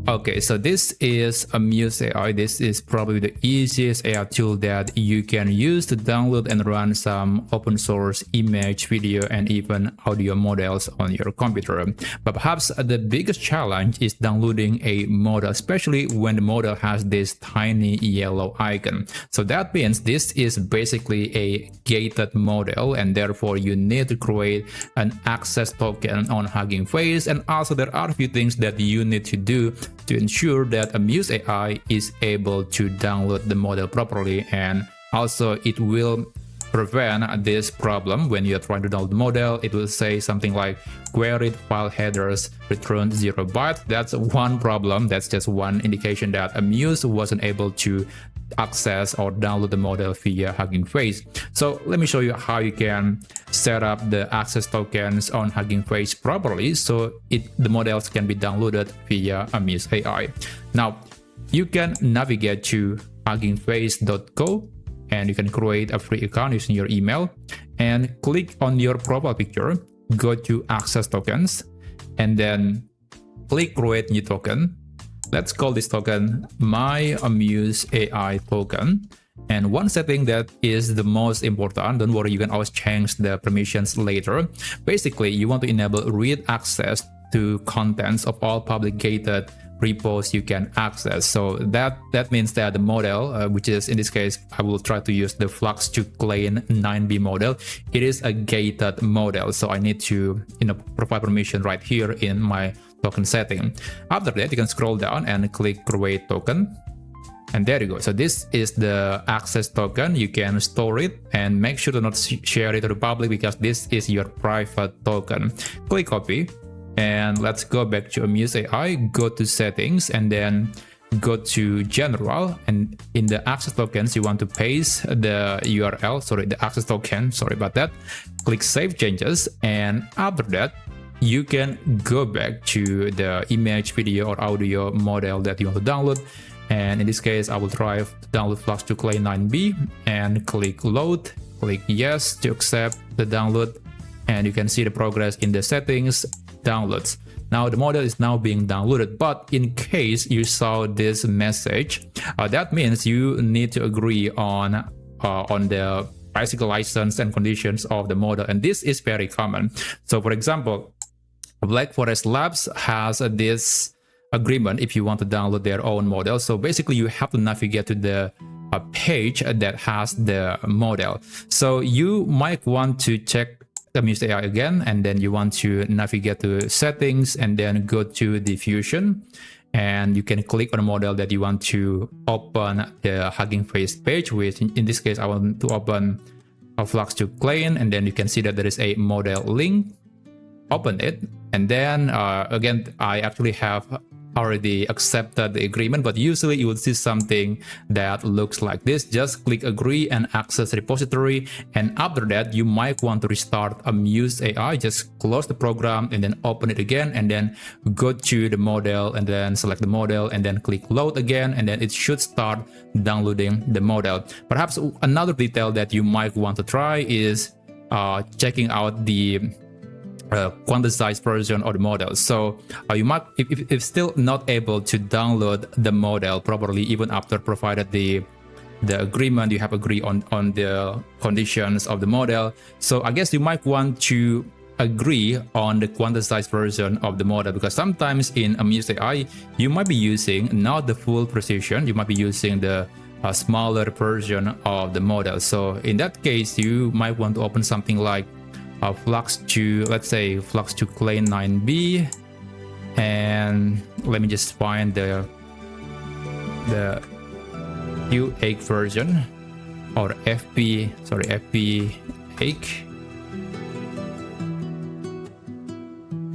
Okay, so this is Amuse AI. This is probably the easiest AI tool that you can use to download and run some open source image, video, and even audio models on your computer. But perhaps the biggest challenge is downloading a model, especially when the model has this tiny yellow icon. So that means this is basically a gated model, and therefore you need to create an access token on Hugging Face. And also there are a few things that you need to do to ensure that Amuse AI is able to download the model properly, and also it will prevent this problem when you're trying to download the model. It will say something like queried file headers return 0 bytes. That's one problem. That's just one indication that Amuse wasn't able to access or download the model via Hugging Face. So let me show you how you can set up the access tokens on Hugging Face properly so the models can be downloaded via Amuse AI. Now you can navigate to huggingface.co and you can create a free account using your email and click on your profile picture, go to access tokens, and then click create new token. Let's call this token my Amuse AI token. And one setting that is the most important, don't worry, you can always change the permissions later. Basically, you want to enable read access to contents of all public gated repos you can access. So that means that the model, which is in this case, I will try to use the Flux to Clean 9B model. It is a gated model, so I need to provide permission right here in my token setting. After that, you can scroll down and click create token. And there you go. So this is the access token. You can store it and make sure to not share it to the public because this is your private token. Click copy. And let's go back to Amuse AI, go to settings, and then go to general. And in the access tokens, you want to paste the URL, the access token, sorry about that. Click save changes. And after that, you can go back to the image, video, or audio model that you want to download. And in this case, I will try to download Flux to Clean 9B and click load, click yes to accept the download. And you can see the progress in the settings, downloads. Now the model is now being downloaded, but in case you saw this message, that means you need to agree on the basic license and conditions of the model. And this is very common. So for example, Black Forest Labs has this agreement if you want to download their own model. So basically you have to navigate to the page that has the model. So you might want to check Amuse AI again, and then you want to navigate to settings and then go to diffusion, and you can click on a model that you want to open the Hugging Face page with. In this case, I want to open a Flux to Clean, and then you can see that there is a model link. Open it, and then again, I actually have already accepted the agreement, but usually you will see something that looks like this. Just click agree and access repository, and after that you might want to restart Amuse AI. Just close the program and then open it again, and then go to the model and then select the model and then click load again, and then it should start downloading the model. Perhaps another detail that you might want to try is checking out the quantized version of the model. So you might, if still not able to download the model properly, even after provided the agreement, you have agreed on the conditions of the model. So I guess you might want to agree on the quantized version of the model, because sometimes in Amuse AI, you might be using not the full precision, you might be using the smaller version of the model. So in that case, you might want to open something like Flux to, let's say, Flux to Clean 9B, and let me just find the Q8 version, or FP8.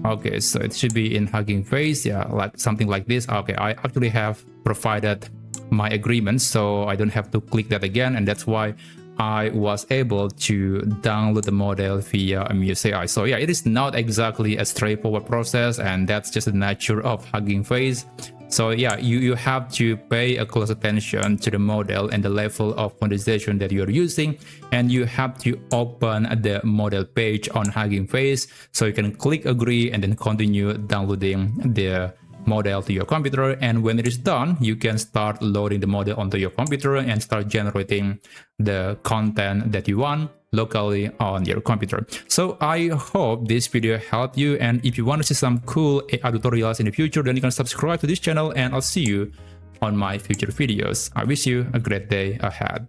Okay, so it should be in Hugging Face, yeah, like something like this. Okay, I actually have provided my agreement, so I don't have to click that again, and that's why I was able to download the model via Amuse AI. So yeah, it is not exactly a straightforward process, and that's just the nature of Hugging Face. So yeah, you have to pay a close attention to the model and the level of quantization that you're using, and you have to open the model page on Hugging Face so you can click agree and then continue downloading the model to your computer, and when it is done, you can start loading the model onto your computer and start generating the content that you want locally on your computer. So I hope this video helped you, and if you want to see some cool AI tutorials in the future, then you can subscribe to this channel, and I'll see you on my future videos. I wish you a great day ahead.